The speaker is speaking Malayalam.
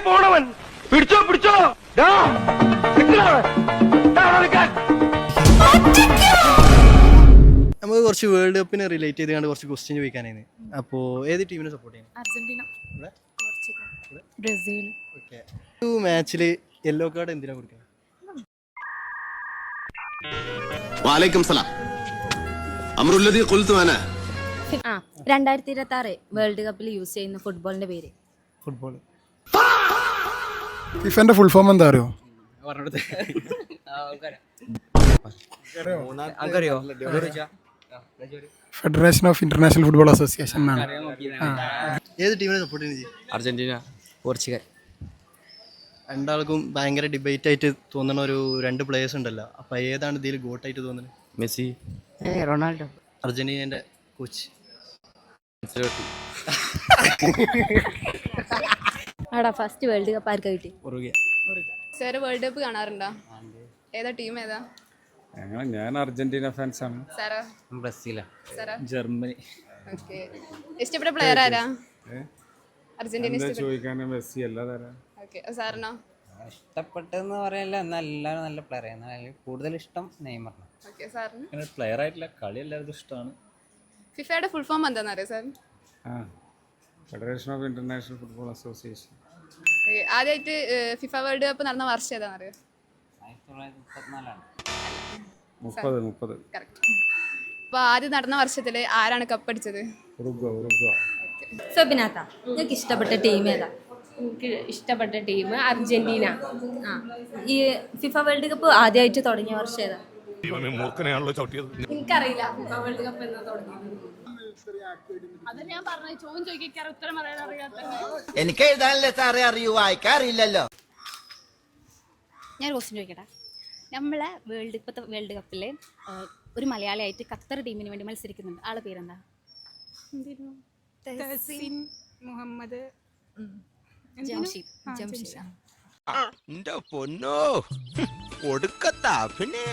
പോണവൻ പിടിച്ചോ പിടിച്ചോ. നമുക്ക് കുറച്ച് വേൾഡ് കപ്പിനെ റിലേറ്റ് ചെയ്തുകൊണ്ട് കുറച്ച് ക്വസ്റ്റ്യൻ ചോദിക്കാനായിരുന്നു. അപ്പോൾ ഏത് ടീമിനെ സപ്പോർട്ട് ചെയ്യുന്നത്? Argentina, Portugal, Brazil. ഓക്കെ. ഒരു മാച്ചിൽ യെല്ലോ കാർഡ് എന്തിനാ കൊടുക്കുന്നത്? വാലൈക്കും സലാം. അമ്രുല്ലദീ ഖുൽതു അന. 2026 വേൾഡ് കപ്പിൽ യൂസ് ചെയ്യുന്ന ഫുട്ബോളിന്റെ പേര്? ഫുട്ബോൾ. ഫിഫന്റെ ഫുൾ ഫോം എന്താ അറിയോ? Federation of international football association എന്നാണ്. ഏത് ടീമിനെ സപ്പോർട്ട് ചെയ്യുന്നത്? Argentina, Portugal. രണ്ടാൾക്കും ഭയങ്കര ഡിബേറ്റ് ആയിട്ട് തോന്നുന്ന ഒരു 2 പ്ലേയേഴ്സ് ഉണ്ടല്ലോ. അപ്പോൾ ഏതാണ് ഇതിൽ ഗോട്ടായിട്ട് തോന്നുന്നത്? Messi, Ronaldo. അർജന്റീനയുടെ കോച്ച്. ഫസ്റ്റ് വേൾഡ് കപ്പ് ആർക്കാ കിട്ടി? സാർ വേൾഡ് കപ്പ് കാണാറുണ്ടോ? ഏതാ ടീം ഏതാ? ഞാൻ അർജന്റീന ഫാൻസ് ആണ്. സാറോ? ബ്രസീലാ. സാറോ? ജർമ്മനി. ഓക്കെ. ഇഷ്ടപ്പെട്ട പ്ലെയർ ആരാ? അർജന്റീന ചോദിക്കാൻ മെസ്സി എല്ലാ തരം. ഓക്കെ. സാറിനോ? ഇഷ്ടപ്പെട്ടെന്ന് പറയല്ല, എന്നാൽ എല്ലാവരും നല്ല പ്ലെയർ. എന്നാൽ കൂടുതൽ ഇഷ്ടം നെയ്മറിന്. ഓക്കെ. സാറിന്? പ്ലെയർ ആയിട്ടില്ല, കളി എല്ലാവർക്കും ഇഷ്ടമാണ്. ഫിഫയുടെ ഫുൾ ഫോം എന്താണെന്ന് അറിയോ sir? Federation of international football association. ആദ്യമായിട്ട് ഫിഫ വേൾഡ് കപ്പ് നടന്ന വർഷം ഏതാണെന്ന് അറിയോ? 1934. 30. കറക്റ്റ്. അപ്പോൾ ആദ്യം നടന്ന വർഷത്തിൽ ആരാണ് കപ്പടിച്ചത്? സബിനാത്ത, നിങ്ങൾക്ക് ഇഷ്ടപ്പെട്ട ടീം ഏതാ? എനിക്ക് ഇഷ്ടപ്പെട്ട ടീം അർജന്റീന. ഈ ഫിഫ വേൾഡ് കപ്പ് ആദ്യമായിട്ട് തുടങ്ങിയ വർഷം ഏതാ? എനിക്കറിയില്ല ഫിഫ വേൾഡ് കപ്പ് എന്നാ തുടങ്ങിയത്. അത് ഞാൻ പറഞ്ഞു ചോദ്യം ചോദിക്കാൻ ഉത്തരം പറയാൻ അറിയാത്ത. എനിക്ക് എഴുതാനല്ലേ സാറേ അറിയൂ, വായിക്കാറില്ലല്ലോ. ഞാൻ ക്വസ്റ്റ്യൻ ചോദിക്കട്ടെ. നമ്മളെ ഇപ്പോഴത്തെ വേൾഡ് കപ്പിൽ ഒരു മലയാളിയായിട്ട് ഖത്തർ ടീമിന് വേണ്ടി മത്സരിക്കുന്നുണ്ട്. ആളെ പേരെന്താ? മുഹമ്മദ് ജംഷീദ്. പൊന്നോ കൊടുക്കത്താ പിന്നെ